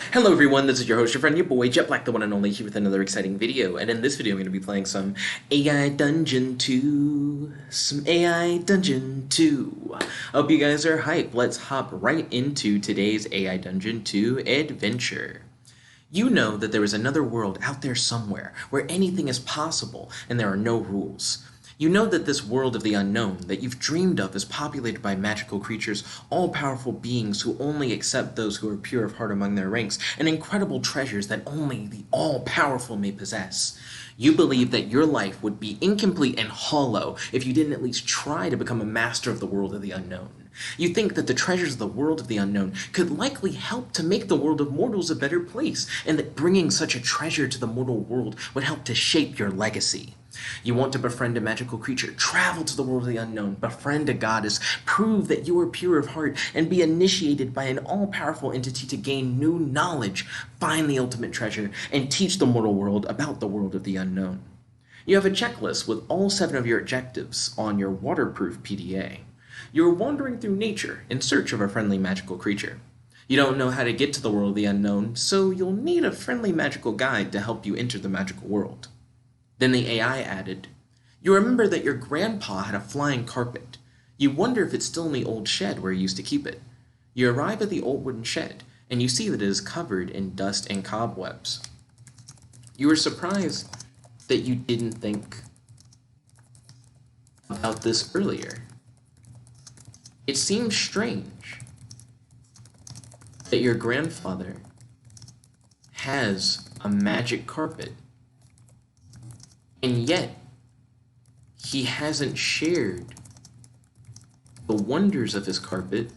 Hello everyone, this is your host, your friend, your boy, Jet Black, the one and only, here with another exciting video. And in this video, I'm going to be playing some AI Dungeon 2. Some AI Dungeon 2. I hope you guys are hyped. Let's hop right into today's AI Dungeon 2 adventure. You know that there is another world out there somewhere where anything is possible and there are no rules. You know that this world of the unknown that you've dreamed of is populated by magical creatures, all-powerful beings who only accept those who are pure of heart among their ranks, and incredible treasures that only the all-powerful may possess. You believe that your life would be incomplete and hollow if you didn't at least try to become a master of the world of the unknown. You think that the treasures of the world of the unknown could likely help to make the world of mortals a better place, and that bringing such a treasure to the mortal world would help to shape your legacy. You want to befriend a magical creature, travel to the world of the unknown, befriend a goddess, prove that you are pure of heart, and be initiated by an all-powerful entity to gain new knowledge, find the ultimate treasure, and teach the mortal world about the world of the unknown. You have a checklist with all 7 of your objectives on your waterproof PDA. You are wandering through nature in search of a friendly magical creature. You don't know how to get to the world of the unknown, so you'll need a friendly magical guide to help you enter the magical world. Then the AI added, you remember that your grandpa had a flying carpet. You wonder if it's still in the old shed where he used to keep it. You arrive at the old wooden shed, and you see that it is covered in dust and cobwebs. You are surprised that you didn't think about this earlier. It seems strange that your grandfather has a magic carpet, and yet he hasn't shared the wonders of his carpet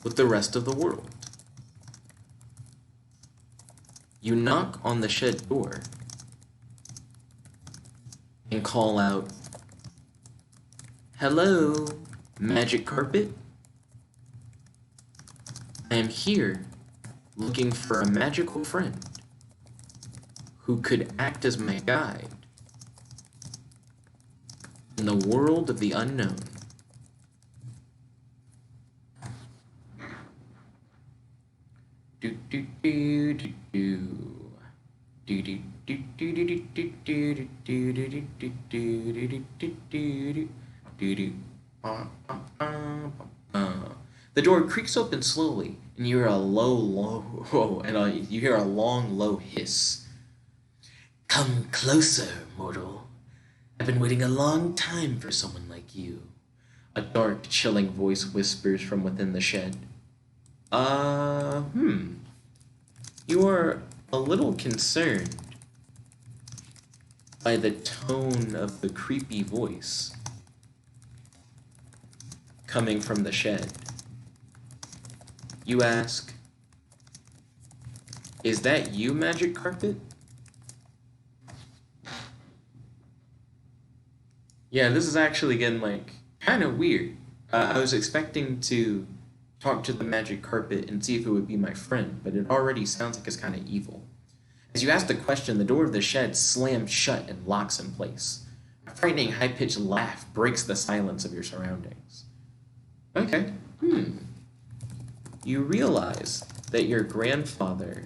with the rest of the world. You knock on the shed door and call out, hello, magic carpet? I am here looking for a magical friend who could act as my guide in the world of the unknown. Do do do do do. Do do do do do do do do do do do do do do do. The door creaks open slowly, and you hear a you hear a long, low hiss. Come closer, mortal. I've been waiting a long time for someone like you. A dark, chilling voice whispers from within the shed. You are a little concerned by the tone of the creepy voice coming from the shed. You ask, is that you, Magic Carpet? Yeah, this is actually getting, kind of weird. I was expecting to talk to the magic carpet and see if it would be my friend, but it already sounds like it's kind of evil. As you ask the question, the door of the shed slams shut and locks in place. A frightening, high-pitched laugh breaks the silence of your surroundings. Okay, You realize that your grandfather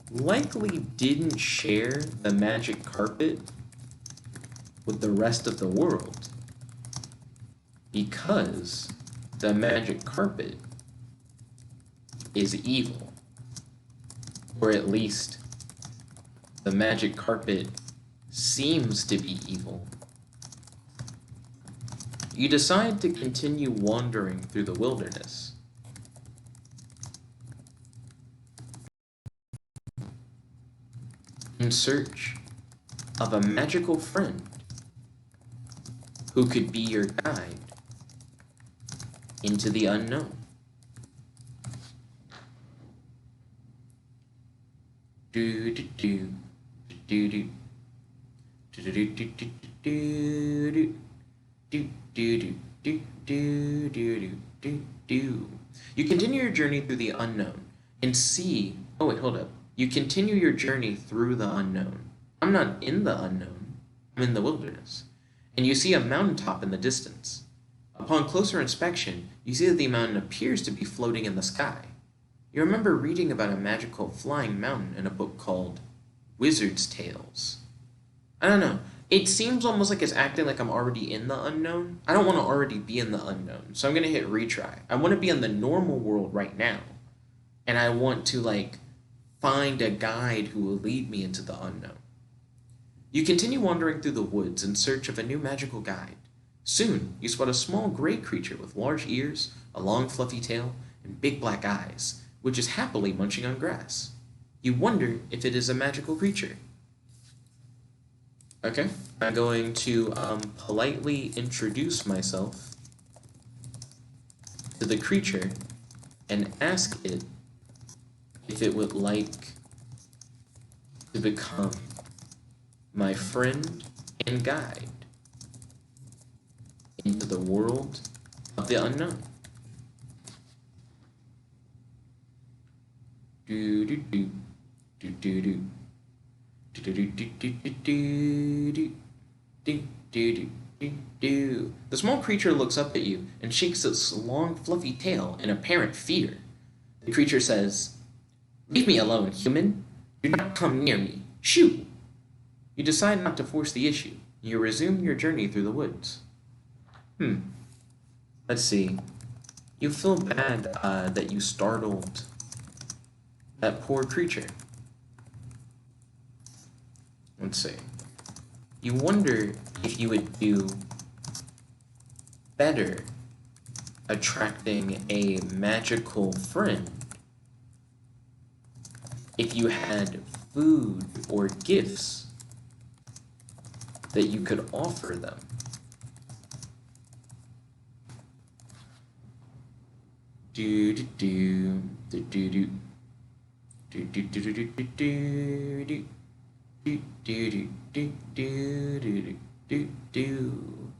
likely didn't share the magic carpet with the rest of the world because the magic carpet is evil, or at least the magic carpet seems to be evil. You decide to continue wandering through the wilderness. In search of a magical friend who could be your guide into the unknown. Do do do do do do do do do do do do do do. You continue your journey through the unknown and see. Oh wait, hold up. You continue your journey through the unknown. I'm not in the unknown. I'm in the wilderness. And you see a mountaintop in the distance. Upon closer inspection, you see that the mountain appears to be floating in the sky. You remember reading about a magical flying mountain in a book called Wizard's Tales. I don't know. It seems almost like it's acting like I'm already in the unknown. I don't want to already be in the unknown, so I'm going to hit retry. I want to be in the normal world right now, and I want to, like, find a guide who will lead me into the unknown. You continue wandering through the woods in search of a new magical guide. Soon, you spot a small gray creature with large ears, a long fluffy tail, and big black eyes, which is happily munching on grass. You wonder if it is a magical creature. Okay, I'm going to politely introduce myself to the creature and ask it if it would like to become my friend and guide into the world of the unknown. Do do do do do do. The small creature looks up at you and shakes its long, fluffy tail in apparent fear. The creature says, "Leave me alone, human. Do not come near me. Shoo!" You decide not to force the issue. You resume your journey through the woods. Let's see. You feel bad that you startled that poor creature. Let's see. You wonder if you would do better attracting a magical friend if you had food or gifts that you could offer them. Do do do do do do do do do do do do. Do, do, do, do, do, do, do.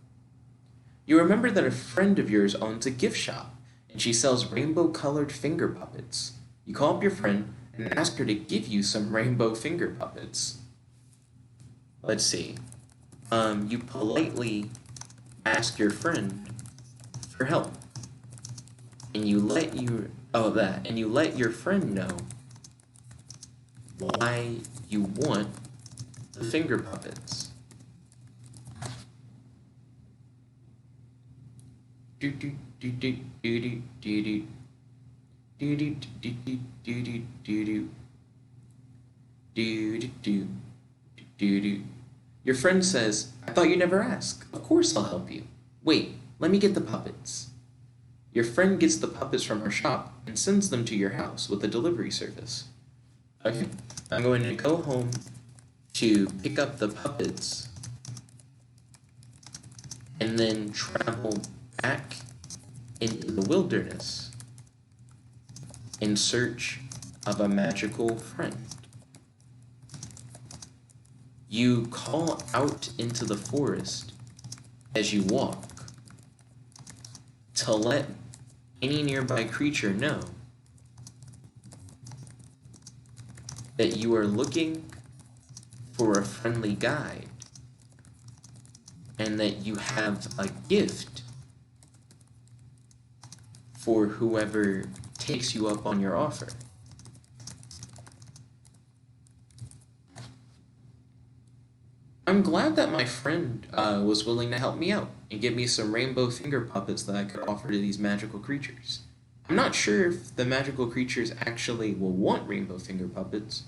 You remember that a friend of yours owns a gift shop, and she sells rainbow-colored finger puppets. You call up your friend and ask her to give you some rainbow finger puppets. Let's see. You politely ask your friend for help, and you let your friend know why you want the finger puppets. Do do do do do do do do do do do do do do do do do. Your friend says, "I thought you never asked. Of course I'll help you. Wait, let me get the puppets." Your friend gets the puppets from her shop and sends them to your house with a delivery service. Okay, I'm going to go home to pick up the puppets and then travel back into the wilderness in search of a magical friend. You call out into the forest as you walk to let any nearby creature know that you are looking for a friendly guide and that you have a gift for whoever takes you up on your offer. I'm glad that my friend was willing to help me out and give me some rainbow finger puppets that I could offer to these magical creatures. I'm not sure if the magical creatures actually will want rainbow finger puppets,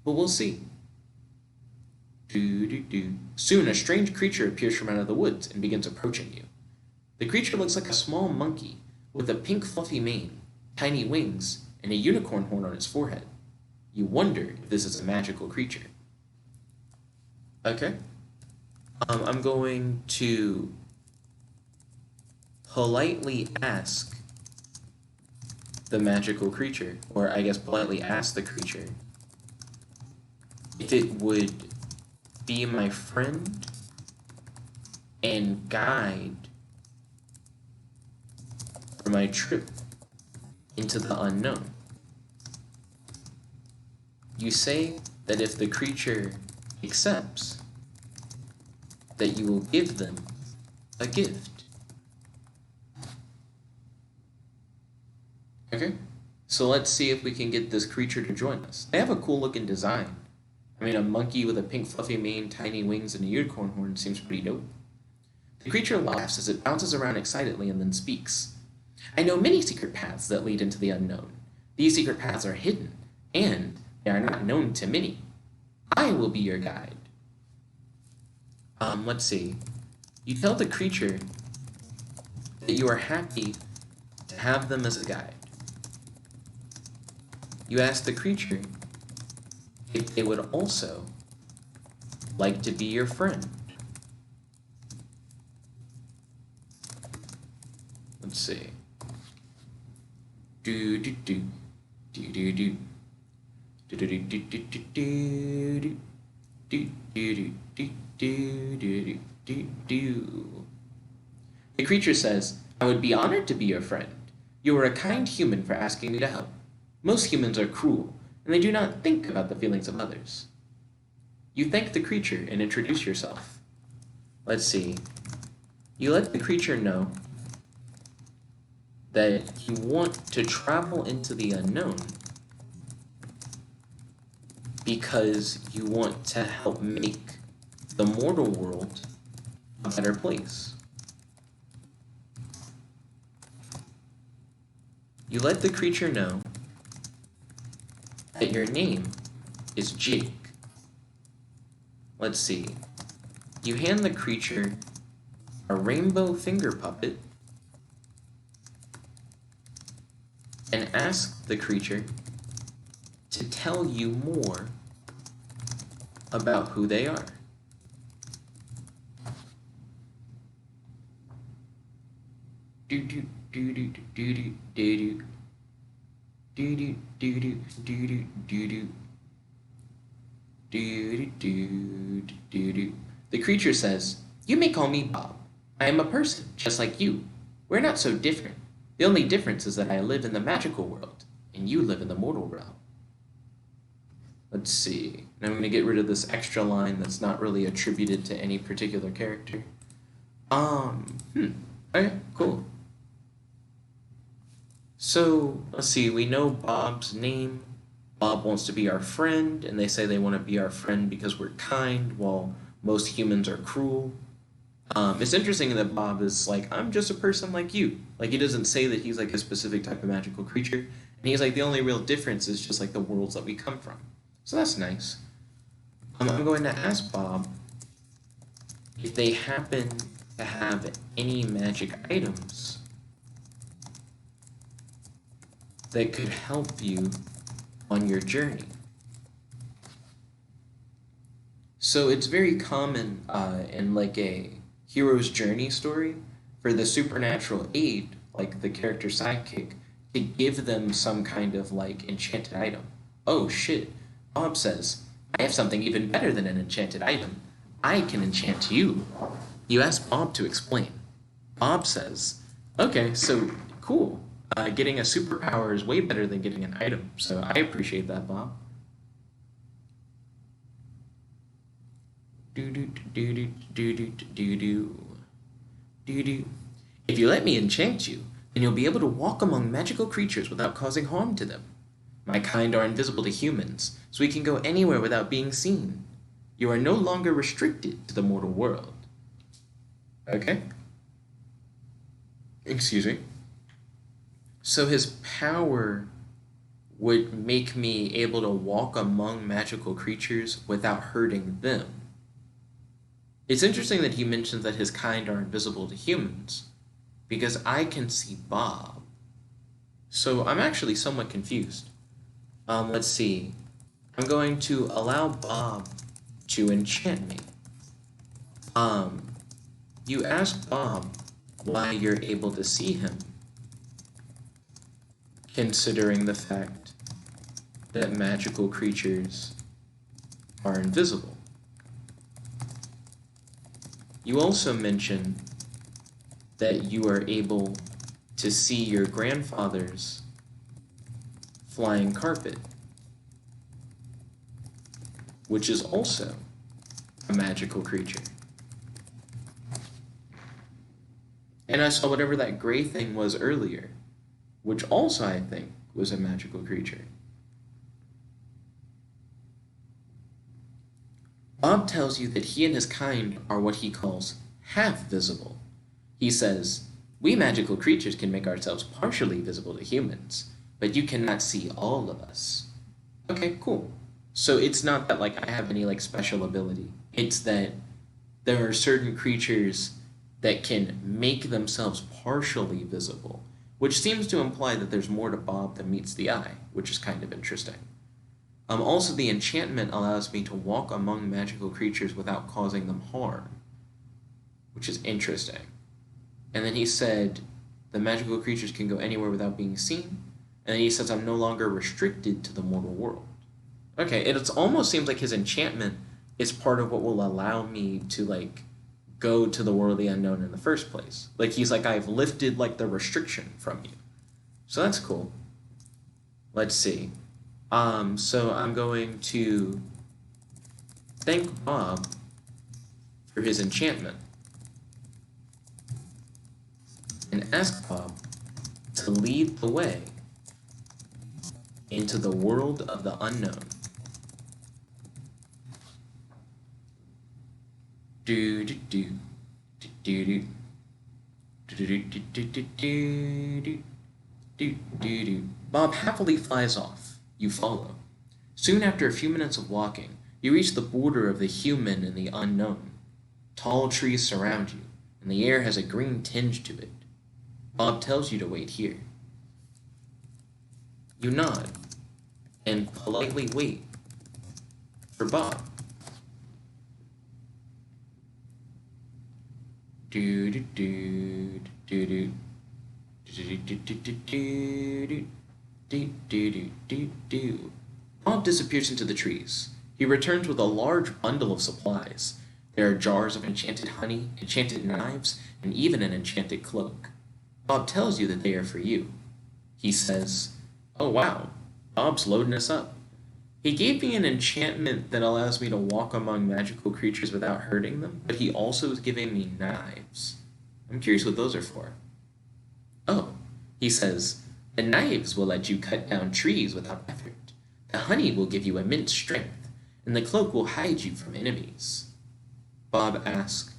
but we'll see. Soon a strange creature appears from out of the woods and begins approaching you. The creature looks like a small monkey with a pink fluffy mane, tiny wings, and a unicorn horn on its forehead. You wonder if this is a magical creature. Okay. I'm going to politely ask the magical creature, or I guess politely ask the creature, if it would be my friend and guide for my trip into the unknown. You say that if the creature accepts, that you will give them a gift. Okay? So let's see if we can get this creature to join us. They have a cool looking design. I mean, a monkey with a pink fluffy mane, tiny wings, and a unicorn horn seems pretty dope. The creature laughs as it bounces around excitedly and then speaks. I know many secret paths that lead into the unknown. These secret paths are hidden, and they are not known to many. I will be your guide. Let's see. You tell the creature that you are happy to have them as a guide. You ask the creature if they would also like to be your friend. Let's see. Do do do do do do do do do do do do do do do do do. The creature says, I would be honored to be your friend. You are a kind human for asking me to help. Most humans are cruel, and they do not think about the feelings of others. You thank the creature and introduce yourself. Let's see. You let the creature know that you want to travel into the unknown because you want to help make the mortal world a better place. You let the creature know that your name is Jake. Let's see. You hand the creature a rainbow finger puppet and ask the creature to tell you more about who they are. Do do do do do do do do do do do do do do do do do. The creature says, "You may call me Bob. I am a person, just like you. We're not so different. The only difference is that I live in the magical world, and you live in the mortal realm." Let's see. Now I'm going to get rid of this extra line that's not really attributed to any particular character. Okay, cool. So, let's see, we know Bob's name. Bob wants to be our friend, and they say they want to be our friend because we're kind, while most humans are cruel. It's interesting that Bob is like, I'm just a person like you. Like, he doesn't say that he's like a specific type of magical creature. And he's like, the only real difference is just like the worlds that we come from. So that's nice. I'm going to ask Bob if they happen to have any magic items that could help you on your journey. So it's very common in like a hero's journey story for the supernatural aid, like the character sidekick, to give them some kind of like enchanted item. Oh shit, Bob says, I have something even better than an enchanted item. I can enchant you. You ask Bob to explain. Bob says, okay, so cool. Getting a superpower is way better than getting an item, so I appreciate that, Bob. If you let me enchant you, then you'll be able to walk among magical creatures without causing harm to them. My kind are invisible to humans, so we can go anywhere without being seen. You are no longer restricted to the mortal world. Okay? Excuse me. So his power would make me able to walk among magical creatures without hurting them. It's interesting that he mentions that his kind are invisible to humans, because I can see Bob. So I'm actually somewhat confused. Let's see. I'm going to allow Bob to enchant me. You ask Bob why you're able to see him, considering the fact that magical creatures are invisible. You also mention that you are able to see your grandfather's flying carpet, which is also a magical creature. And I saw whatever that gray thing was earlier, which also, I think, was a magical creature. Bob tells you that he and his kind are what he calls half-visible. He says, "We magical creatures can make ourselves partially visible to humans, but you cannot see all of us." Okay, cool. So it's not that, like, I have any, like, special ability. It's that there are certain creatures that can make themselves partially visible, which seems to imply that there's more to Bob than meets the eye, which is kind of interesting. Also, the enchantment allows me to walk among magical creatures without causing them harm, which is interesting. And then he said the magical creatures can go anywhere without being seen, and then he says I'm no longer restricted to the mortal world. Okay, it almost seems like his enchantment is part of what will allow me to, like, go to the world of the unknown in the first place. Like, he's like, I've lifted, like, the restriction from you. So that's cool. Let's see. So I'm going to thank Bob for his enchantment and ask Bob to lead the way into the world of the unknown. Do do do do do do do do do do do do do. Bob happily flies off. You follow. Soon after a few minutes of walking, you reach the border of the human and the unknown. Tall trees surround you, and the air has a green tinge to it. Bob tells you to wait here. You nod and politely wait for Bob. Do do do do do do do do do do. Do. Bob disappears into the trees. He returns with a large bundle of supplies. There are jars of enchanted honey, enchanted knives, and even an enchanted cloak. Bob tells you that they are for you. He says, "Oh wow, Bob's loading us up. He gave me an enchantment that allows me to walk among magical creatures without hurting them, but he also is giving me knives. I'm curious what those are for." Oh, he says, "The knives will let you cut down trees without effort. The honey will give you immense strength, and the cloak will hide you from enemies." Bob asks,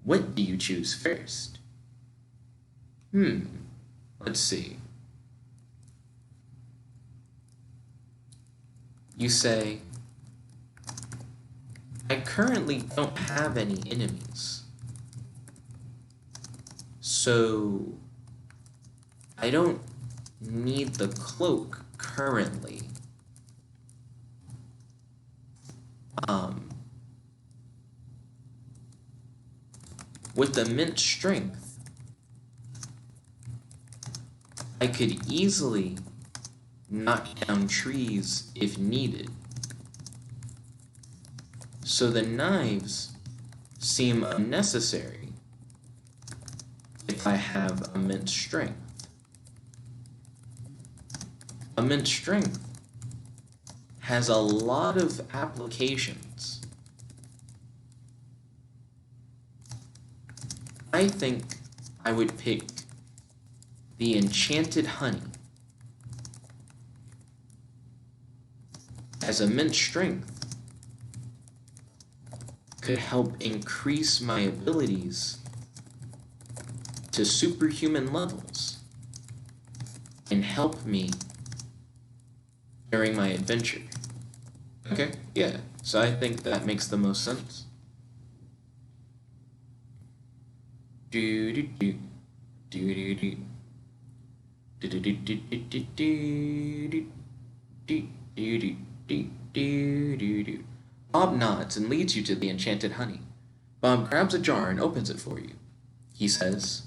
"What do you choose first?" Let's see. You say, "I currently don't have any enemies, so I don't need the cloak currently. With immense strength, I could easily knock down trees if needed. So the knives seem unnecessary if I have immense strength. Immense strength has a lot of applications. I think I would pick the enchanted honey, as immense strength could help increase my abilities to superhuman levels and help me during my adventure. Okay, yeah, so I think that makes the most sense. Do do do do do do do do do do do do do do do. Bob nods and leads you to the enchanted honey. Bob grabs a jar and opens it for you. He says,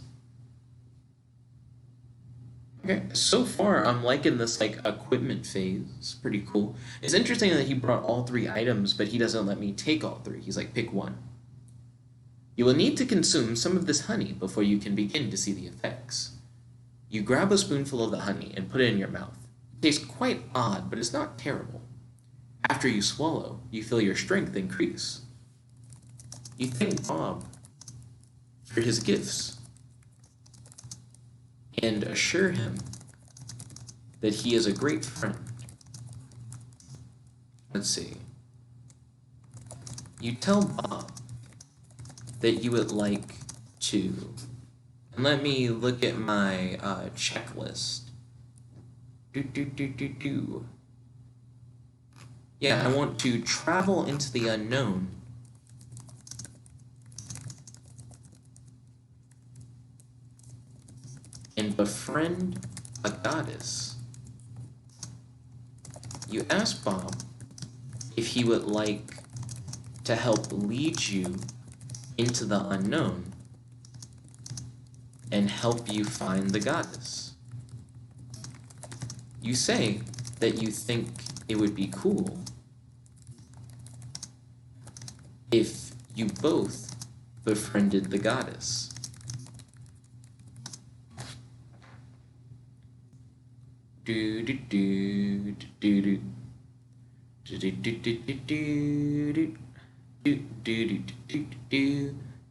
"Okay, so far I'm liking this, like, equipment phase. It's pretty cool. It's interesting that he brought all 3 items, but he doesn't let me take all 3. He's like, pick one. You will need to consume some of this honey before you can begin to see the effects." You grab a spoonful of the honey and put it in your mouth. It tastes quite odd, but it's not terrible. After you swallow, you feel your strength increase. You thank Bob for his gifts and assure him that he is a great friend. Let's see. You tell Bob that you would like to, and let me look at my checklist. Yeah, I want to travel into the unknown and befriend a goddess. You ask Bob if he would like to help lead you into the unknown and help you find the goddess. You say that you think it would be cool if you both befriended the goddess.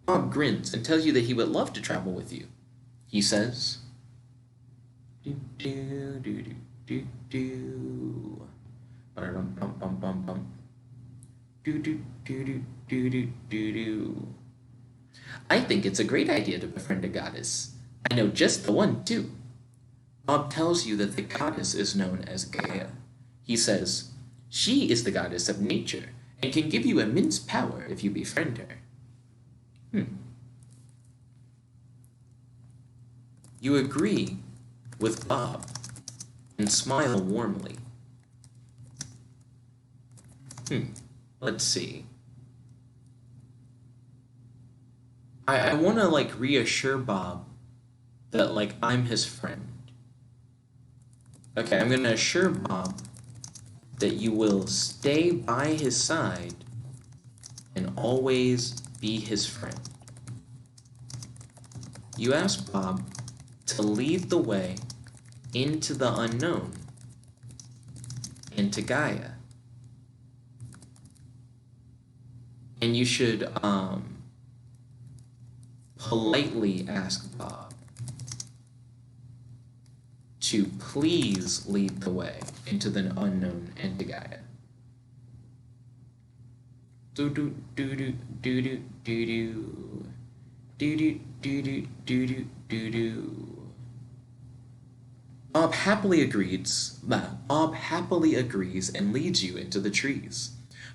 Bob grins and tells you that he would love to travel with you. He says, I think it's a great idea to befriend a goddess. I know just the one, too. Bob tells you that the goddess is known as Gaea. He says, she is the goddess of nature and can give you immense power if you befriend her. You agree with Bob and smile warmly. Let's see. I want to, reassure Bob that, I'm his friend. Okay, I'm going to assure Bob that you will stay by his side and always be his friend. You ask Bob to lead the way into the unknown and to Gaea. And you should politely ask Bob to please lead the way into the unknown and to Gaea. Bob happily agrees and leads you into the trees.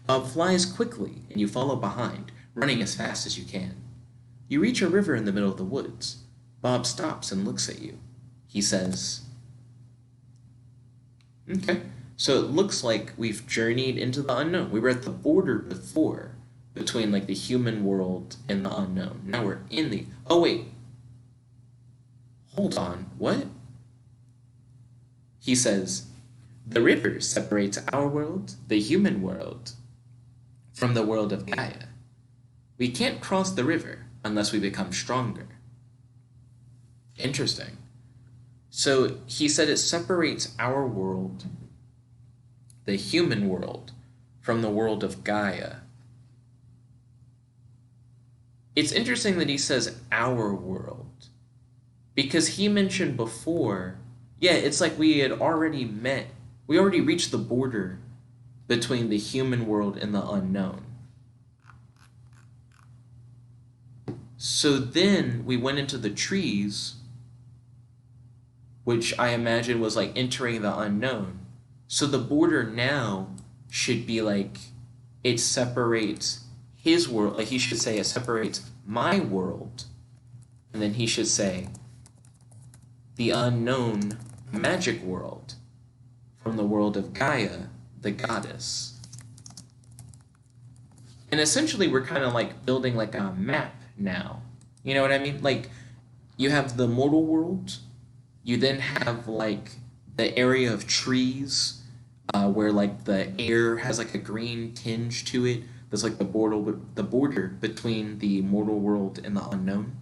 Bob flies quickly and you follow behind, running as fast as you can. You reach a river in the middle of the woods. Bob stops and looks at you. He says, okay, so it looks like we've journeyed into the unknown. We were at the border before, between the human world and the unknown. Now we're in the... Oh, wait. Hold on. What? He says, the river separates our world, the human world, from the world of Gaea. We can't cross the river unless we become stronger. Interesting. So he said it separates our world, the human world, from the world of Gaea. It's interesting that he says our world, because he mentioned before, yeah, it's like we had already met, we already reached the border between the human world and the unknown. So then we went into the trees, which I imagine was entering the unknown. So the border now should be it separates his world. He should say it separates my world. And then he should say the unknown magic world from the world of Gaea, the goddess. And essentially we're kind of building a map now. You know what I mean? You have the mortal world. You then have the area of trees where the air has a green tinge to it. There's the border between the mortal world and the unknown.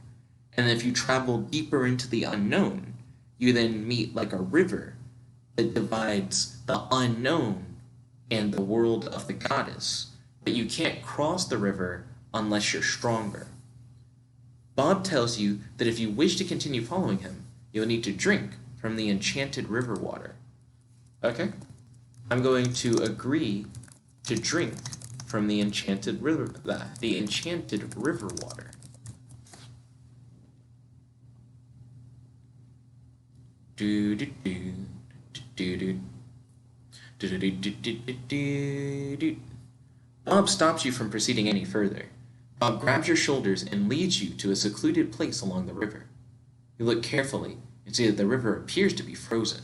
And then if you travel deeper into the unknown, you then meet a river that divides the unknown and the world of the goddess. But you can't cross the river unless you're stronger. Bob tells you that if you wish to continue following him, you'll need to drink from the enchanted river water. Okay? I'm going to agree to drink from the enchanted river water. Do do do do do do do do do do do. Bob stops you from proceeding any further. Bob grabs your shoulders and leads you to a secluded place along the river. You look carefully and see that the river appears to be frozen.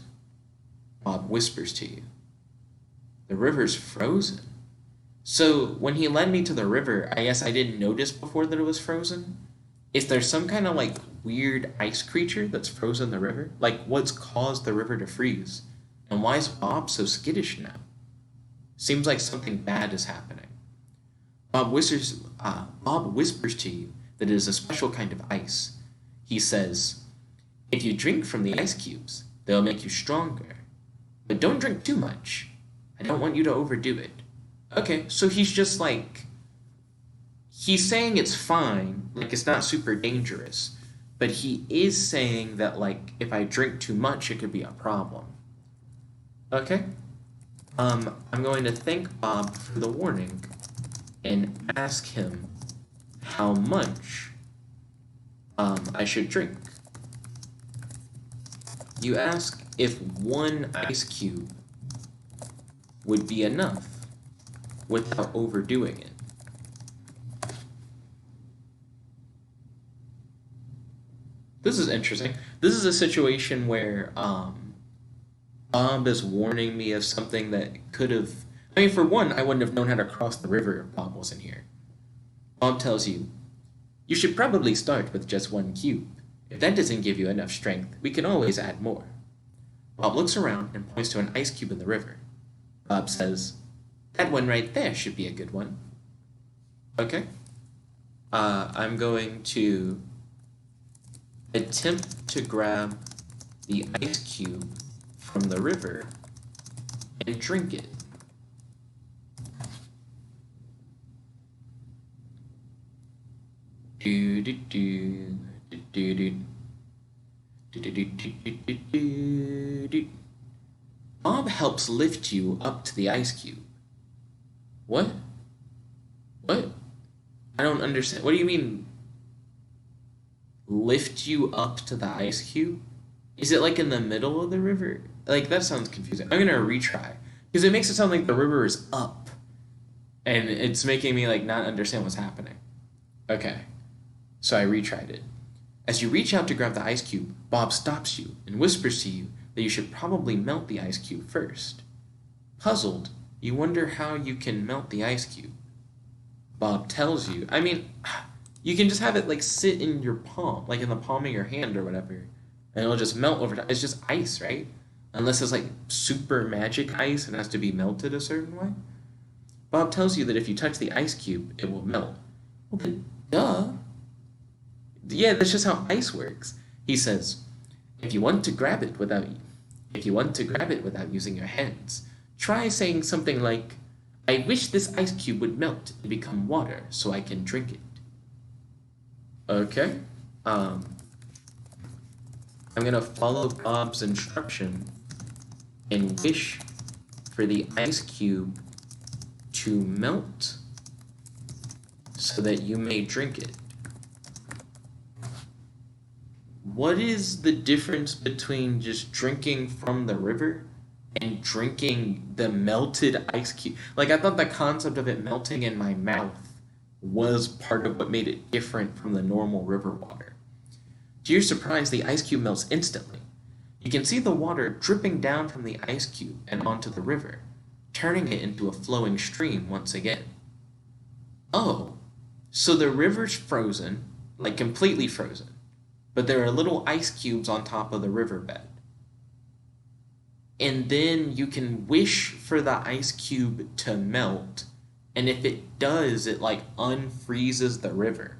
Bob whispers to you, "The river's frozen." So when he led me to the river, I guess I didn't notice before that it was frozen. Is there some kind of like weird ice creature that's frozen the river? Like what's caused the river to freeze? And why is Bob so skittish now? Seems like something bad is happening. Bob whispers to you that it is a special kind of ice. He says, "If you drink from the ice cubes, they'll make you stronger. But don't drink too much. I don't want you to overdo it." Okay, so he's just like, he's saying it's fine, like it's not super dangerous, but he is saying that like if I drink too much, it could be a problem. Okay? I'm going to thank Bob for the warning and ask him how much I should drink. You ask if one ice cube would be enough without overdoing it. This is interesting. This is a situation where Bob is warning me of something that could have... I mean, for one, I wouldn't have known how to cross the river if Bob wasn't here. Bob tells you, "You should probably start with just one cube. If that doesn't give you enough strength, we can always add more." Bob looks around and points to an ice cube in the river. Bob says, "That one right there should be a good one." Okay. I'm going to attempt to grab the ice cube from the river and drink it. Do do do do do do do do do do do. Bob helps lift you up to the ice cube. What? What? I don't understand. What do you mean? Lift you up to the ice cube? Is it like in the middle of the river? Like, that sounds confusing. I'm gonna retry. Because it makes it sound like the river is up. And it's making me, like, not understand what's happening. Okay. So I retried it. As you reach out to grab the ice cube, Bob stops you and whispers to you that you should probably melt the ice cube first. Puzzled, you wonder how you can melt the ice cube. Bob tells you, I mean, you can just have it, like, sit in your palm, like in the palm of your hand or whatever, and it'll just melt over time. It's just ice, right? Unless it's, like, super magic ice and has to be melted a certain way. Bob tells you that if you touch the ice cube, it will melt. Well, then, duh. Yeah, that's just how ice works. He says, if you want to grab it without using your hands, try saying something like, "I wish this ice cube would melt and become water so I can drink it." Okay. I'm gonna follow Bob's instruction and wish for the ice cube to melt so that you may drink it. What is the difference between just drinking from the river and drinking the melted ice cube? Like, I thought the concept of it melting in my mouth was part of what made it different from the normal river water. To your surprise, the ice cube melts instantly. You can see the water dripping down from the ice cube and onto the river, turning it into a flowing stream once again. Oh, so the river's frozen, like completely frozen, but there are little ice cubes on top of the riverbed. And then you can wish for the ice cube to melt, and if it does, it like unfreezes the river.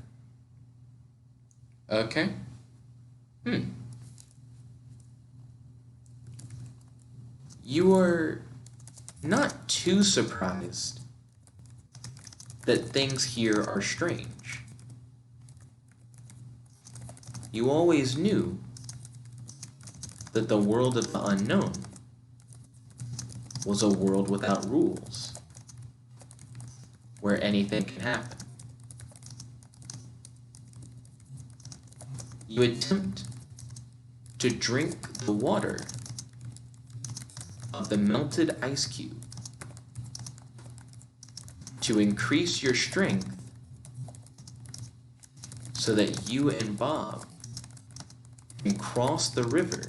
Okay. You are not too surprised that things here are strange. You always knew that the world of the unknown was a world without rules, where anything can happen. You attempt to drink the water of the melted ice cube to increase your strength so that you and Bob can cross the river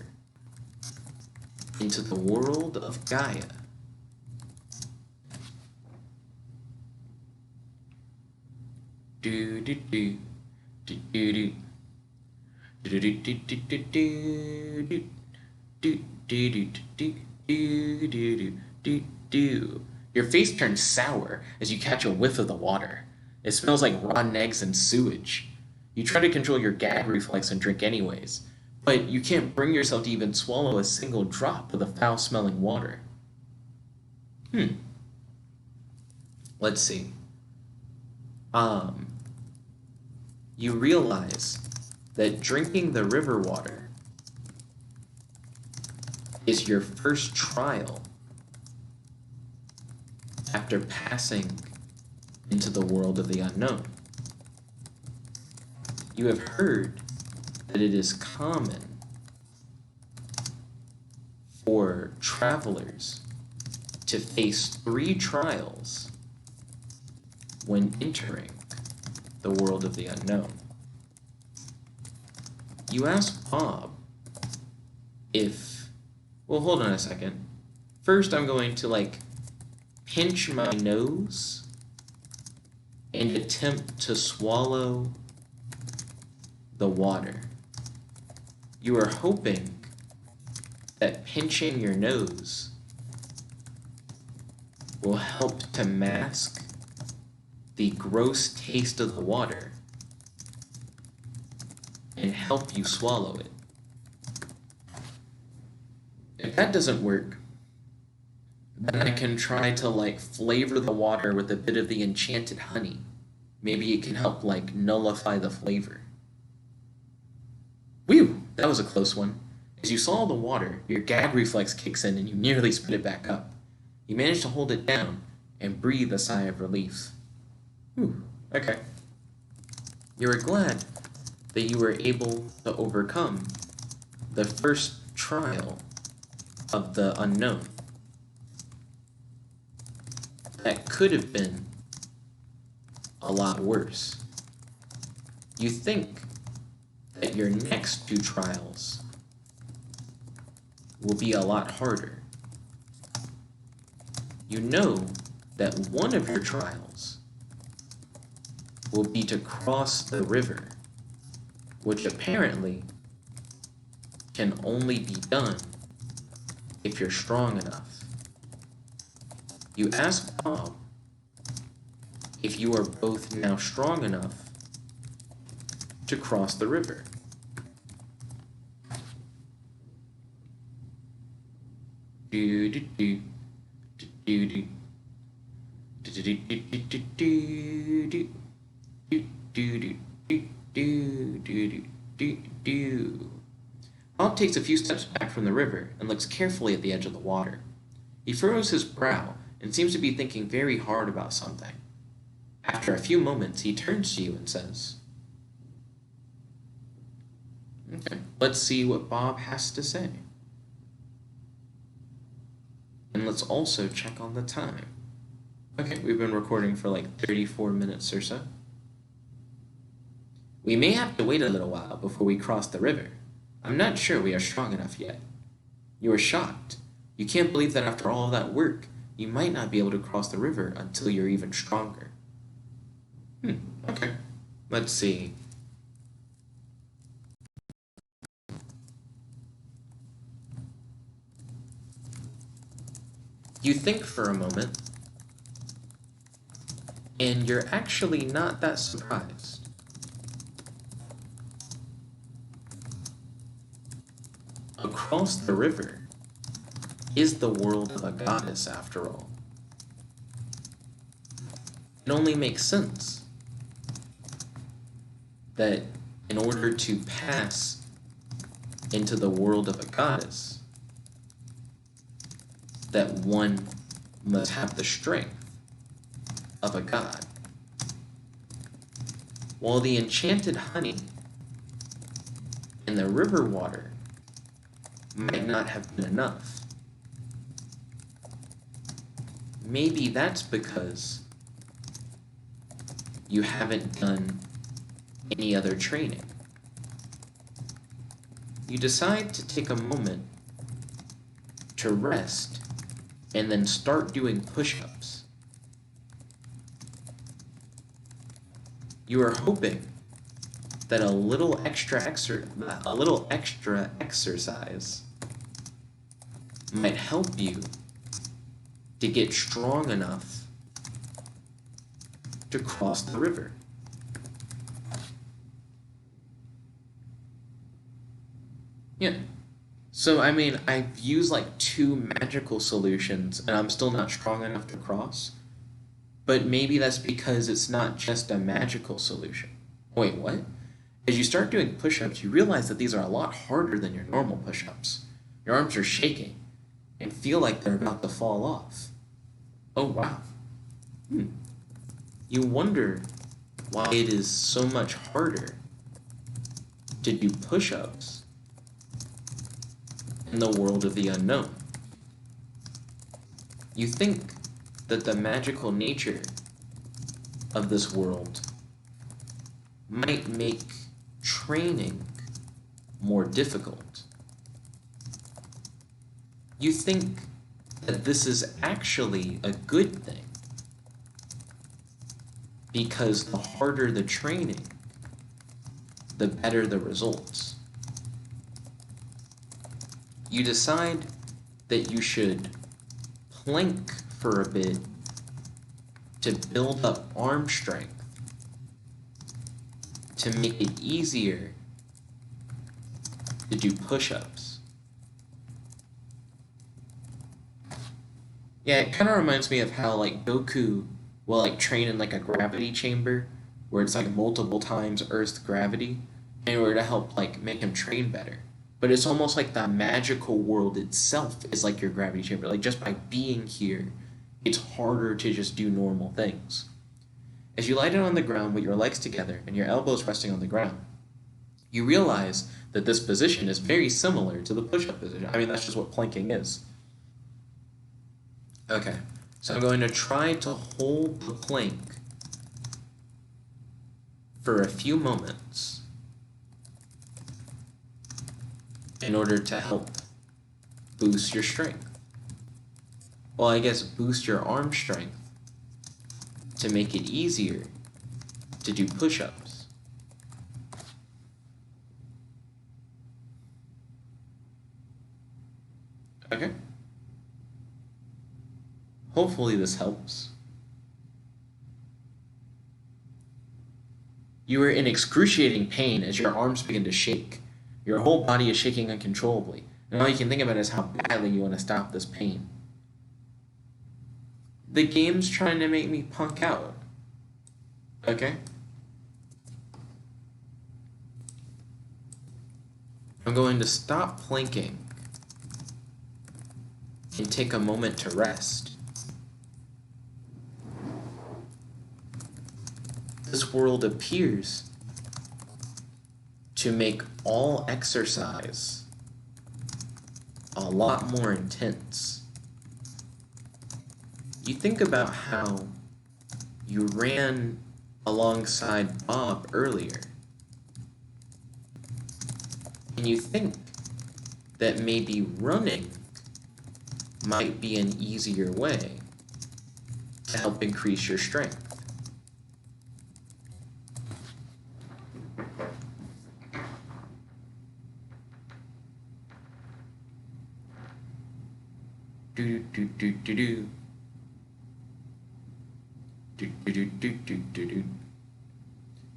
into the world of Gaea. Do do do do do do do do do do do do do do do do. Your face turns sour as you catch a whiff of the water. It smells like rotten eggs and sewage. You try to control your gag reflex and drink anyways, but you can't bring yourself to even swallow a single drop of the foul-smelling water. Let's see. You realize that drinking the river water is your first trial after passing into the world of the unknown. You have heard that it is common for travelers to face 3 trials when entering the world of the unknown. You ask Bob if... Well, hold on a second. First, I'm going to, pinch my nose and attempt to swallow the water. You are hoping that pinching your nose will help to mask the gross taste of the water and help you swallow it. If that doesn't work, then I can try to flavor the water with a bit of the enchanted honey. Maybe it can help nullify the flavor. Whew, that was a close one. As you swallow the water, your gag reflex kicks in and you nearly spit it back up. You manage to hold it down and breathe a sigh of relief. Whew, okay. You are glad that you were able to overcome the first trial of the unknown. That could have been a lot worse. You think that your next 2 trials will be a lot harder. You know that one of your trials will be to cross the river, which apparently can only be done if you're strong enough. You ask Bob if you are both now strong enough to cross the river. Do do do do do do do do do do do do. Bob takes a few steps back from the river and looks carefully at the edge of the water. He furrows his brow and seems to be thinking very hard about something. After a few moments, he turns to you and says, "Okay, let's see what Bob has to say. And let's also check on the time." Okay, we've been recording for 34 minutes or so. "We may have to wait a little while before we cross the river. I'm not sure we are strong enough yet." You are shocked. You can't believe that after all that work, you might not be able to cross the river until you're even stronger. Okay. Let's see. You think for a moment, and you're actually not that surprised. Across the river is the world of a goddess, after all. It only makes sense that in order to pass into the world of a goddess, that one must have the strength of a god, while the enchanted honey and the river water might not have been enough. Maybe that's because you haven't done any other training. You decide to take a moment to rest and then start doing push-ups. You are hoping that a little extra exercise might help you to get strong enough to cross the river. Yeah. So, I mean, I've used like 2 magical solutions and I'm still not strong enough to cross. But maybe that's because it's not just a magical solution. Wait, what? As you start doing push-ups, you realize that these are a lot harder than your normal push-ups. Your arms are shaking and feel like they're about to fall off. Oh, wow. You wonder why it is so much harder to do push-ups in the world of the unknown. You think that the magical nature of this world might make training more difficult. You think that this is actually a good thing, because the harder the training, the better the results. You decide that you should plank for a bit to build up arm strength to make it easier to do push-ups. Yeah, it kind of reminds me of how like Goku will like train in like a gravity chamber where it's like multiple times Earth's gravity in order to help like make him train better. But it's almost like the magical world itself is like your gravity chamber. Like just by being here, it's harder to just do normal things. As you lie down on the ground with your legs together and your elbows resting on the ground, you realize that this position is very similar to the push-up position. I mean, that's just what planking is. Okay, so I'm going to try to hold the plank for a few moments in order to help boost your strength. Well, I guess boost your arm strength to make it easier to do push-ups. Okay. Hopefully this helps. You are in excruciating pain as your arms begin to shake. Your whole body is shaking uncontrollably, and all you can think about is how badly you want to stop this pain. The game's trying to make me punk out. Okay? I'm going to stop planking and take a moment to rest. This world appears to make all exercise a lot more intense. You think about how you ran alongside Bob earlier, and you think that maybe running might be an easier way to help increase your strength.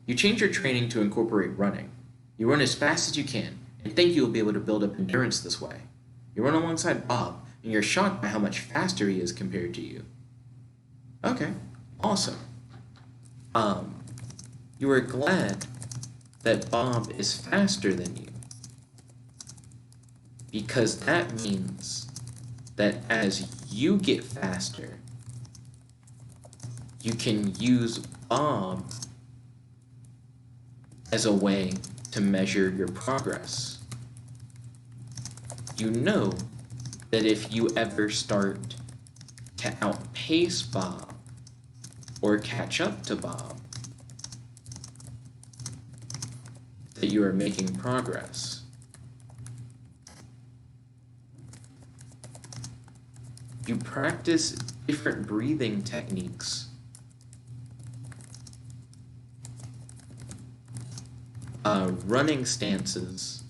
You change your training to incorporate running. You run as fast as you can, and think you will be able to build up endurance this way. You run alongside Bob, and you're shocked by how much faster he is compared to you. Okay, awesome. You are glad that Bob is faster than you, because that means that as you get faster, you can use Bob as a way to measure your progress. You know that if you ever start to outpace Bob or catch up to Bob, that you are making progress. You practice different breathing techniques. Running stances,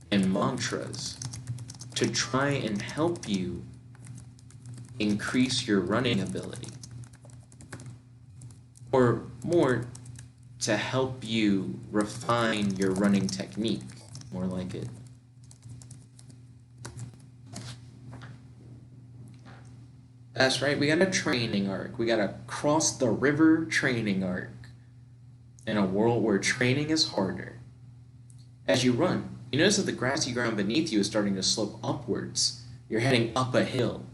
and mantras to try and help you increase your running ability, or more, to help you refine your running technique, more like it. That's right, we got a training arc. We got a cross the river training arc in a world where training is harder. As you run, you notice that the grassy ground beneath you is starting to slope upwards. You're heading up a hill.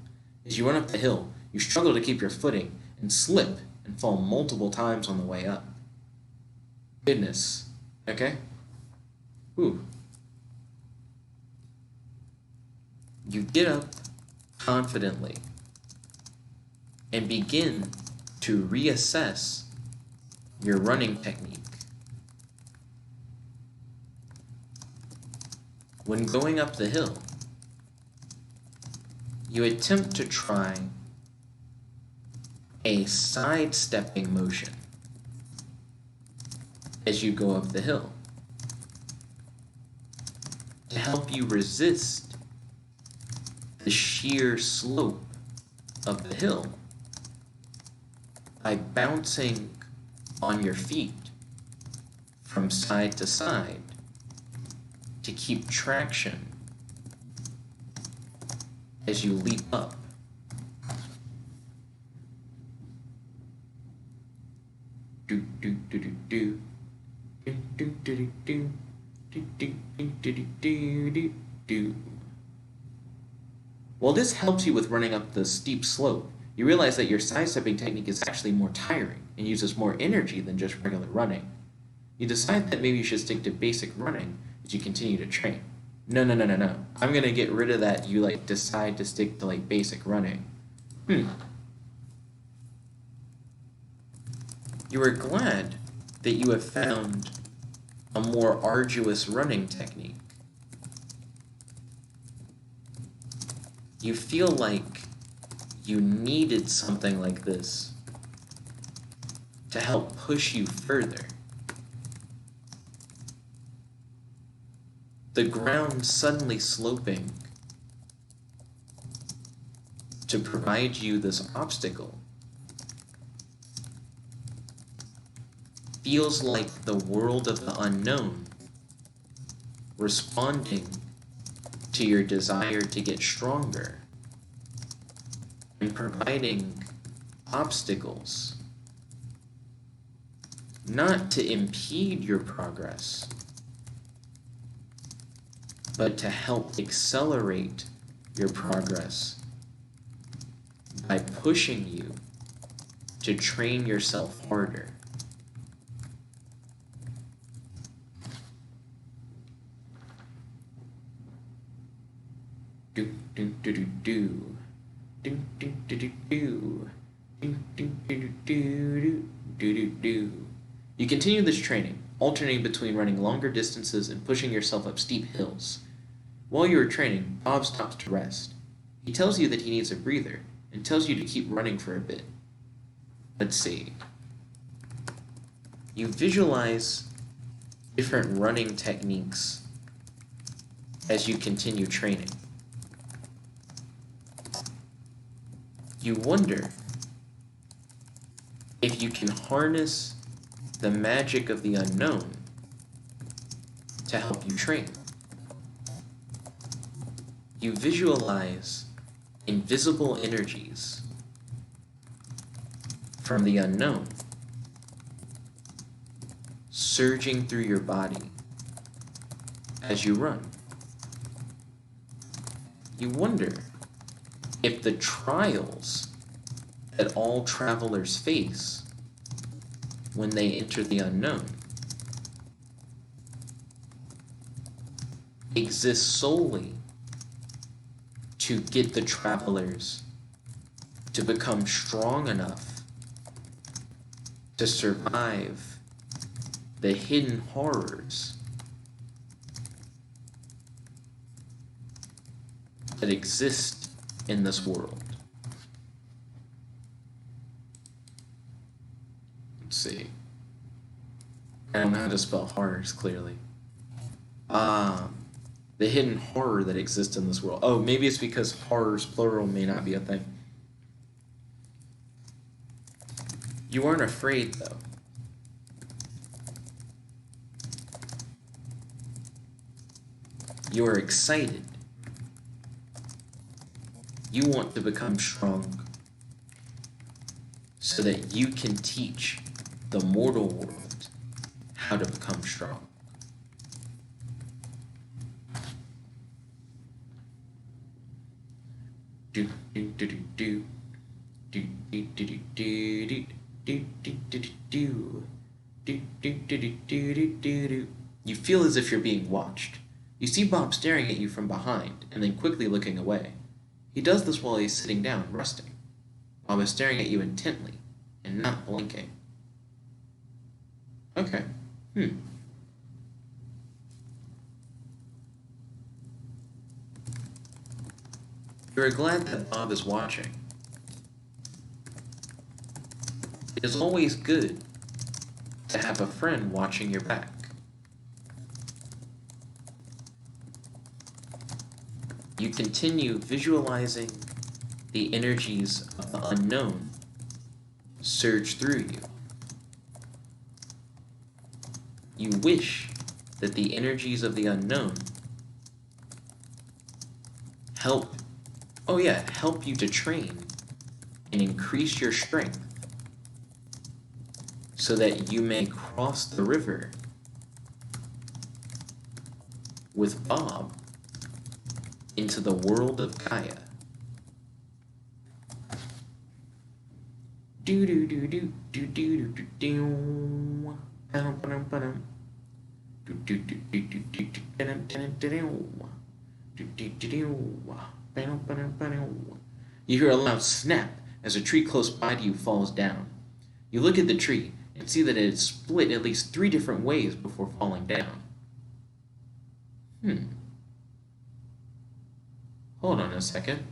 As you run up the hill, you struggle to keep your footing and slip and fall multiple times on the way up. Goodness. Okay? Ooh. You get up confidently and begin to reassess your running technique. When going up the hill, you attempt to try a sidestepping motion as you go up the hill to help you resist the sheer slope of the hill by bouncing on your feet from side to side to keep traction as you leap up. Do do do do do do do do do do do do do do do. While this helps you with running up the steep slope, you realize that your sidestepping technique is actually more tiring and uses more energy than just regular running. You decide that maybe you should stick to basic running as you continue to train. No. I'm gonna get rid of that. You decide to stick to basic running. You are glad that you have found a more arduous running technique. You feel like you needed something like this to help push you further. The ground suddenly sloping to provide you this obstacle feels like the world of the unknown responding to your desire to get stronger and providing obstacles not to impede your progress, but to help accelerate your progress by pushing you to train yourself harder. Do do do do do. Do do do do do. Do do do do do do. You continue this training, alternating between running longer distances and pushing yourself up steep hills. While you are training, Bob stops to rest. He tells you that he needs a breather and tells you to keep running for a bit. Let's see. You visualize different running techniques as you continue training. You wonder if you can harness the magic of the unknown to help you train. You visualize invisible energies from the unknown surging through your body as you run. You wonder if the trials that all travelers face when they enter the unknown exist solely to get the travelers to become strong enough to survive the hidden horrors that exist in this world. Let's see. I don't know how to spell horrors clearly. The hidden horror that exists in this world. Oh, maybe it's because horrors plural may not be a thing. You aren't afraid, though. You are excited. You want to become strong so that you can teach the mortal world how to become strong. Do do do do do do do do do do do do do do do. You feel as if you're being watched. You see Bob staring at you from behind and then quickly looking away. He does this while he's sitting down, resting. Bob is staring at you intently and not blinking. Okay. You're glad that Bob is watching. It is always good to have a friend watching your back. You continue visualizing the energies of the unknown surge through you. You wish that the energies of the unknown help you to train and increase your strength so that you may cross the river with Bob into the world of Gaea. Do do do do do do do do. You hear a loud snap as a tree close by to you falls down. You look at the tree and see that it is split at least 3 different ways before falling down. Hold on a second.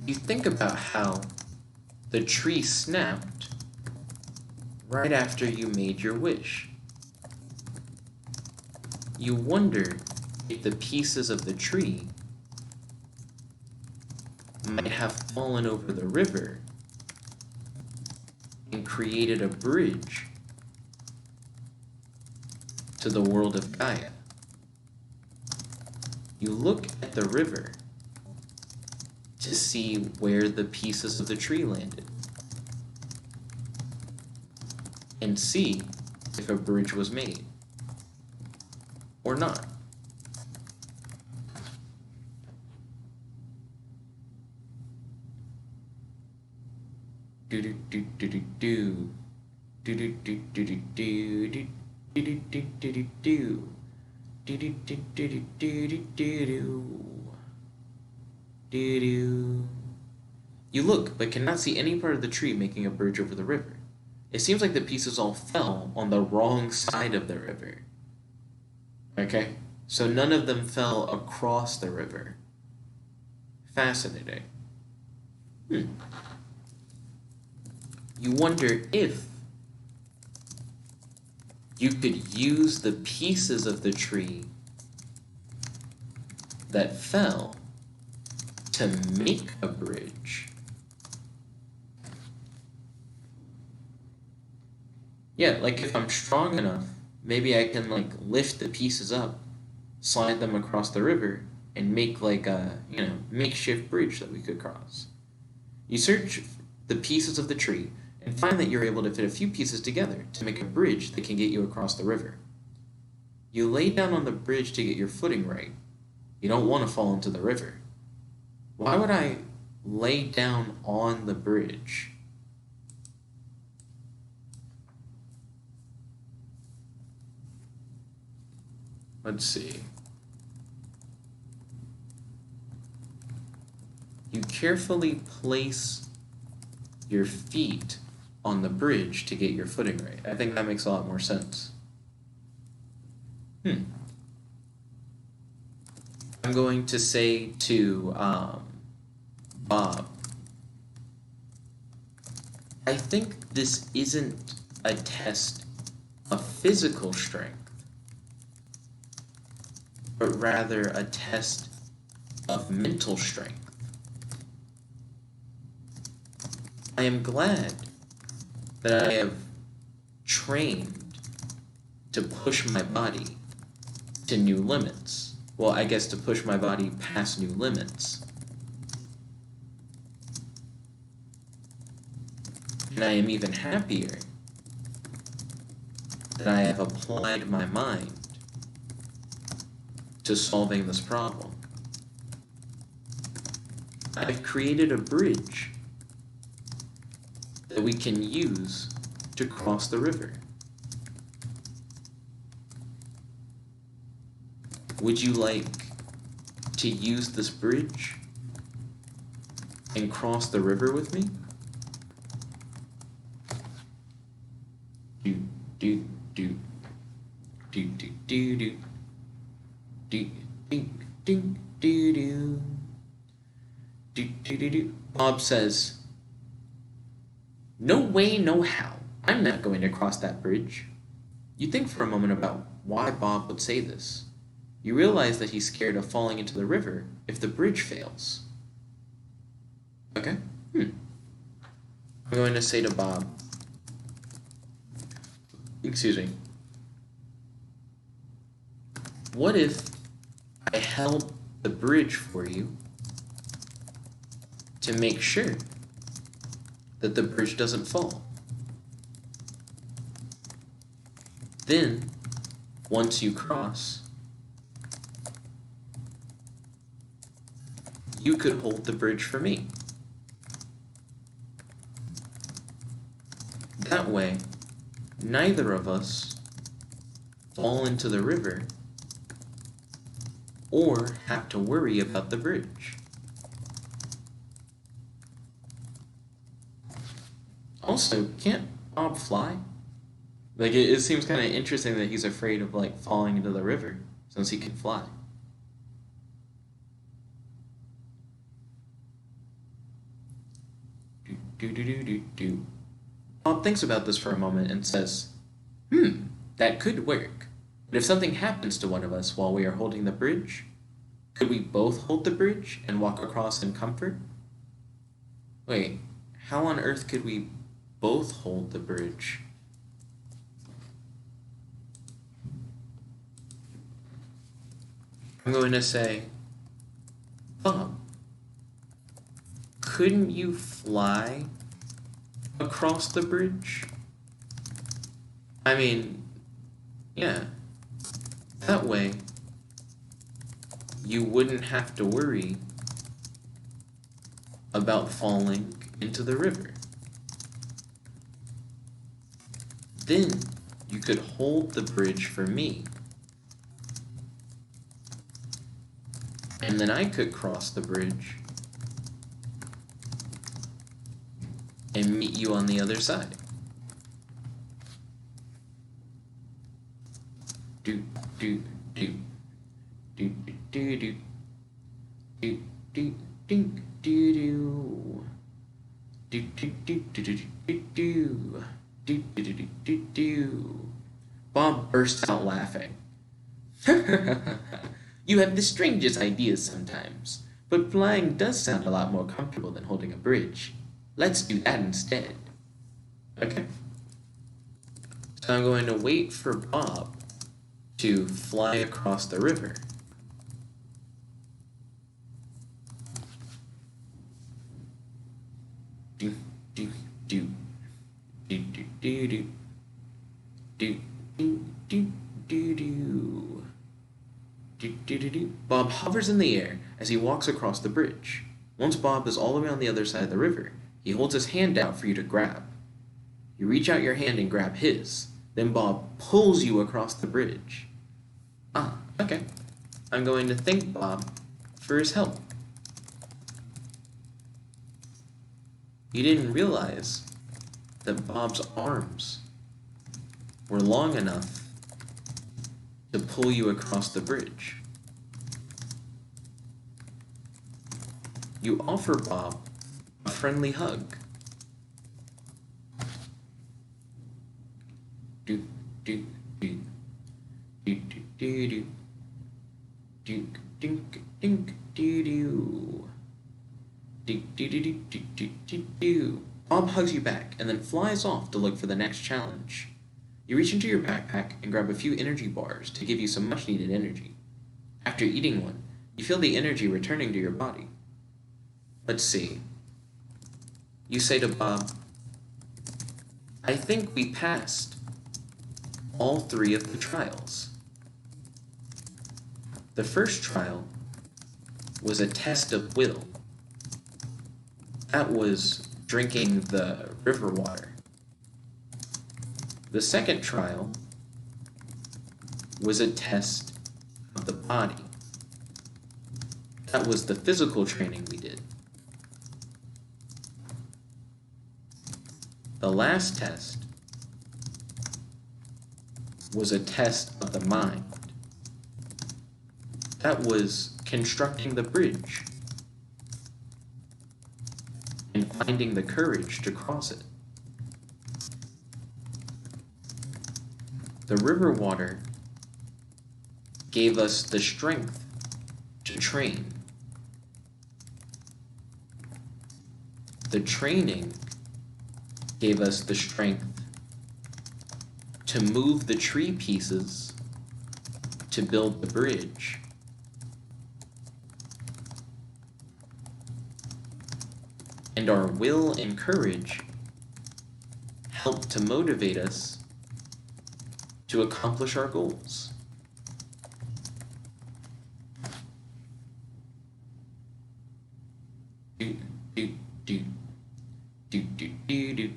You think about how the tree snapped right after you made your wish. You wonder if the pieces of the tree might have fallen over the river and created a bridge to the world of Gaea. You look at the river to see where the pieces of the tree landed and see if a bridge was made or not. Do do do do do do do do do do do do do do do do do do. You look, but cannot see any part of the tree making a bridge over the river. It seems like the pieces all fell on the wrong side of the river. Okay? So none of them fell across the river. Fascinating. You wonder if you could use the pieces of the tree that fell to make a bridge. Yeah, like if I'm strong enough, maybe I can like lift the pieces up, slide them across the river, and make like a, makeshift bridge that we could cross. You search the pieces of the tree and find that you're able to fit a few pieces together to make a bridge that can get you across the river. You lay down on the bridge to get your footing right, You don't want to fall into the river. Why would I lay down on the bridge? Let's see. You carefully place your feet on the bridge to get your footing right. I think that makes a lot more sense. I'm going to say to Bob, I think this isn't a test of physical strength, but rather a test of mental strength. I am glad that I have trained to push my body to new limits. Well, I guess to push my body past new limits. And I am even happier that I have applied my mind to solving this problem. I've created a bridge that we can use to cross the river. Would you like to use this bridge and cross the river with me? Do do do do do do do do do do do do do do do. Bob says, "No way, no how. I'm not going to cross that bridge." You think for a moment about why Bob would say this. You realize that he's scared of falling into the river if the bridge fails. Okay? I'm going to say to Bob, excuse me, what if I held the bridge for you to make sure that the bridge doesn't fall? Then, once you cross, you could hold the bridge for me. That way, neither of us fall into the river or have to worry about the bridge. Also, can't Bob fly? Like, it seems kind of interesting that he's afraid of, like, falling into the river, since he can fly. Do. Bob thinks about this for a moment and says, that could work. But if something happens to one of us while we are holding the bridge, could we both hold the bridge and walk across in comfort? Wait, how on earth could we both hold the bridge? I'm going to say, Bob, couldn't you fly across the bridge? I mean, yeah. That way, you wouldn't have to worry about falling into the river. Then you could hold the bridge for me. And then I could cross the bridge and meet you on the other side. Do do do do do do do do do do do do do do do do do do do. Bob bursts out laughing. You have the strangest ideas sometimes, but flying does sound a lot more comfortable than holding a bridge. Let's do that instead. Okay. So I'm going to wait for Bob to fly across the river. Do do do do do do do do do do do do Bob hovers in the air as he walks across the bridge. Once Bob is all the way on the other side of the river, he holds his hand out for you to grab. You reach out your hand and grab his. Then Bob pulls you across the bridge. Ah, okay. I'm going to thank Bob for his help. You didn't realize that Bob's arms were long enough to pull you across the bridge. You offer Bob a friendly hug. Do do do do do do do dink dink dink do do do do do do do do do. Bob hugs you back and then flies off to look for the next challenge. You reach into your backpack and grab a few energy bars to give you some much needed energy. After eating one, you feel the energy returning to your body. Let's see. You say to Bob, I think we passed all 3 of the trials. The first trial was a test of will. That was drinking the river water. The second trial was a test of the body. That was the physical training we did. The last test was a test of the mind. That was constructing the bridge and finding the courage to cross it. The river water gave us the strength to train. The training gave us the strength to move the tree pieces to build the bridge. And our will and courage helped to motivate us to accomplish our goals. Do do do do do do do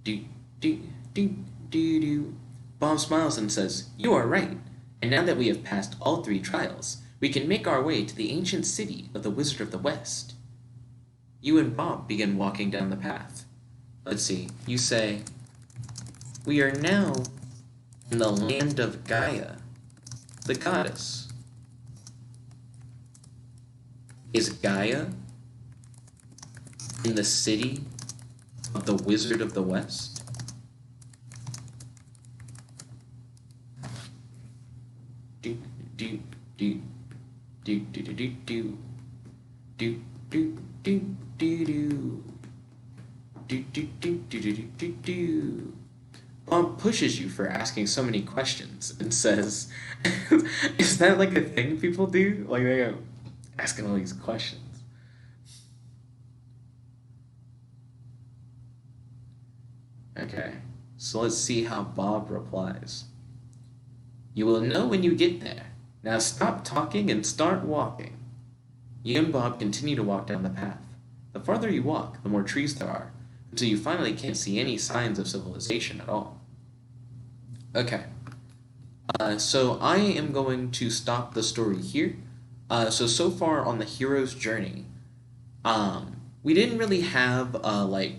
do do do do do. Bob smiles and says, "You are right. And now that we have passed all 3 trials, we can make our way to the ancient city of the Wizard of the West." You and Bob begin walking down the path. Let's see. You say, "We are now in the land of Gaea, the goddess." Is Gaea in the city of the Wizard of the West? Do do do do do do do do do do do do do do do do do do do. Bob pushes you for asking so many questions and says, "Is that like a thing people do? Like they go asking all these questions." Okay, so let's see how Bob replies. "You will know when you get there. Now stop talking and start walking." You and Bob continue to walk down the path. The farther you walk, the more trees there are, until you finally can't see any signs of civilization at all. Okay, so I am going to stop the story here. So far on the hero's journey, we didn't really have, I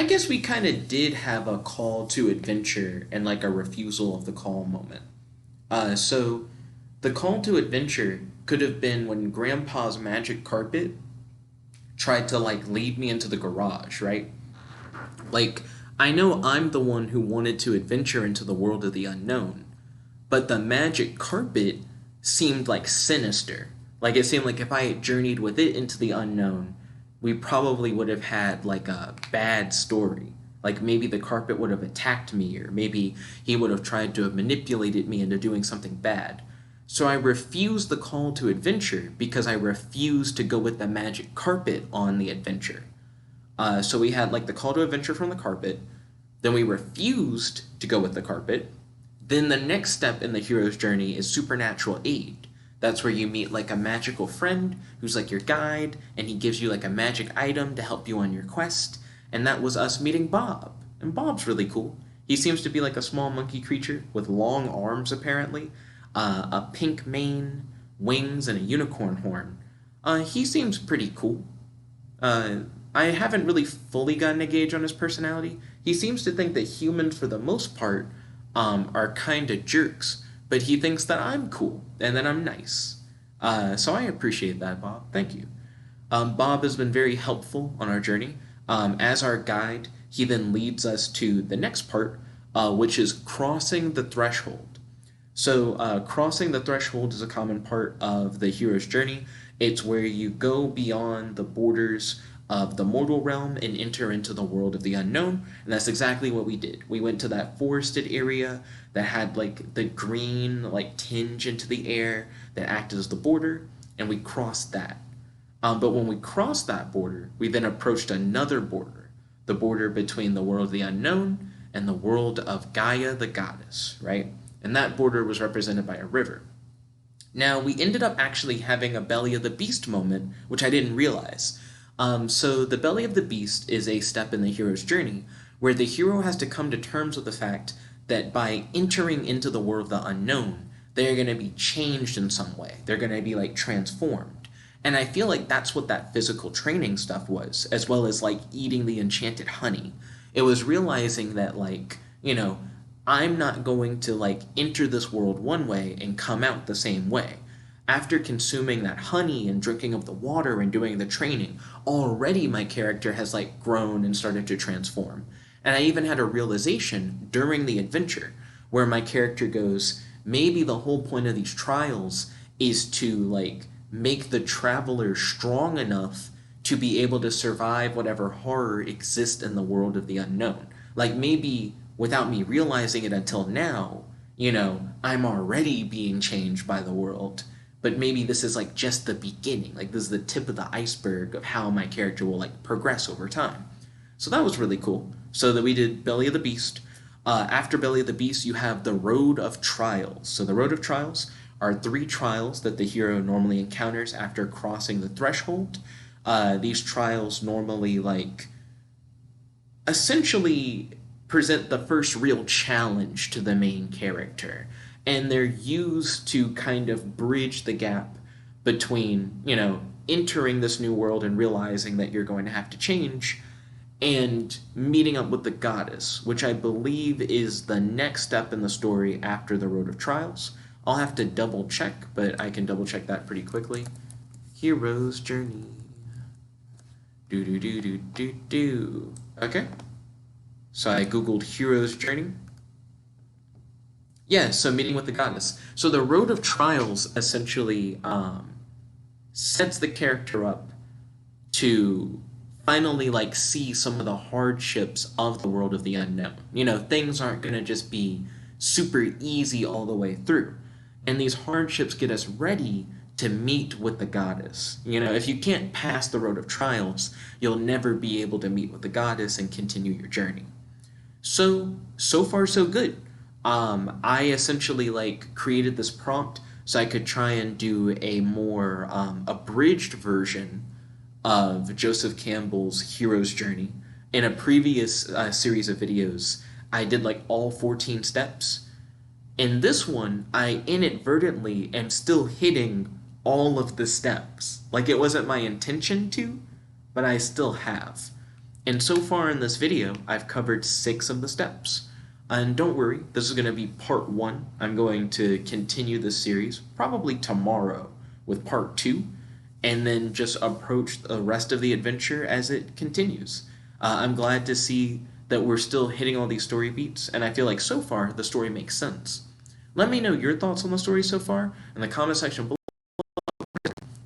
guess we kind of did have a call to adventure and like a refusal of the call moment. So the call to adventure could have been when Grandpa's magic carpet tried to like lead me into the garage, right? Like, I know I'm the one who wanted to adventure into the world of the unknown, but the magic carpet seemed like sinister. Like it seemed like if I had journeyed with it into the unknown, we probably would have had like a bad story. Like maybe the carpet would have attacked me, or maybe he would have tried to have manipulated me into doing something bad. So I refused the call to adventure because I refused to go with the magic carpet on the adventure. So we had like the call to adventure from the carpet, then we refused to go with the carpet, Then the next step in the hero's journey is supernatural aid. That's where you meet like a magical friend who's like your guide, and he gives you like a magic item to help you on your quest. And that was us meeting Bob. And Bob's really cool. He seems to be like a small monkey creature with long arms, apparently, a pink mane, wings, and a unicorn horn. He seems pretty cool. I haven't really fully gotten a gauge on his personality. He seems to think that humans, for the most part, are kind of jerks, but he thinks that I'm cool and that I'm nice. So I appreciate that, Bob. Thank you. Bob has been very helpful on our journey. As our guide, he then leads us to the next part, which is crossing the threshold. So, crossing the threshold is a common part of the hero's journey. It's where you go beyond the borders of the mortal realm and enter into the world of the unknown. And that's exactly what we did. We went to that forested area that had like the green like tinge into the air that acted as the border, and we crossed that. But when we crossed that border, we then approached another border, the border between the world of the unknown and the world of Gaea the goddess, right? And that border was represented by a river. Now, we ended up actually having a Belly of the Beast moment, which I didn't realize. So the Belly of the Beast is a step in the hero's journey where the hero has to come to terms with the fact that by entering into the world of the unknown, they're going to be changed in some way. They're going to be like transformed. And I feel like that's what that physical training stuff was, as well as like eating the enchanted honey. It was realizing that like, I'm not going to like enter this world one way and come out the same way. After consuming that honey and drinking of the water and doing the training, already my character has like grown and started to transform. And I even had a realization during the adventure where my character goes, maybe the whole point of these trials is to like make the traveler strong enough to be able to survive whatever horror exists in the world of the unknown. Like maybe without me realizing it until now, I'm already being changed by the world. But maybe this is like just the beginning. Like this is the tip of the iceberg of how my character will like progress over time. So that was really cool. So that we did Belly of the Beast. After Belly of the Beast, you have the Road of Trials. So the Road of Trials are 3 trials that the hero normally encounters after crossing the threshold. These trials normally like essentially present the first real challenge to the main character. And they're used to kind of bridge the gap between, entering this new world and realizing that you're going to have to change and meeting up with the goddess, which I believe is the next step in the story after the Road of Trials. I'll have to double check, but I can double check that pretty quickly. Hero's Journey. Do do do do do do. Okay. So I googled Hero's Journey. Yeah, so meeting with the goddess. So the Road of Trials essentially sets the character up to finally like see some of the hardships of the world of the unknown. Things aren't going to just be super easy all the way through. And these hardships get us ready to meet with the goddess. If you can't pass the Road of Trials, you'll never be able to meet with the goddess and continue your journey. So far so good. I essentially like created this prompt so I could try and do a more abridged version of Joseph Campbell's Hero's Journey. In a previous series of videos, I did like all 14 steps. In this one, I inadvertently am still hitting all of the steps. Like it wasn't my intention to, but I still have. And so far in this video, I've covered 6 of the steps. And don't worry, this is going to be part 1. I'm going to continue this series probably tomorrow with part 2, and then just approach the rest of the adventure as it continues. I'm glad to see that we're still hitting all these story beats, and I feel like so far the story makes sense. Let me know your thoughts on the story so far in the comment section below.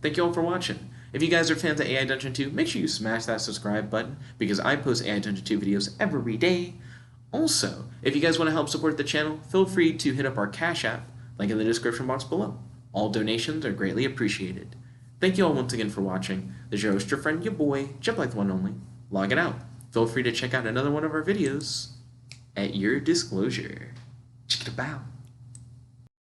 Thank you all for watching. If you guys are fans of AI Dungeon 2, make sure you smash that subscribe button because I post AI Dungeon 2 videos every day. Also, if you guys want to help support the channel, feel free to hit up our Cash App, link in the description box below. All donations are greatly appreciated. Thank you all once again for watching. This is your host, your friend, your boy, Jet Like the One Only, logging out. Feel free to check out another one of our videos at your disclosure. Check it out.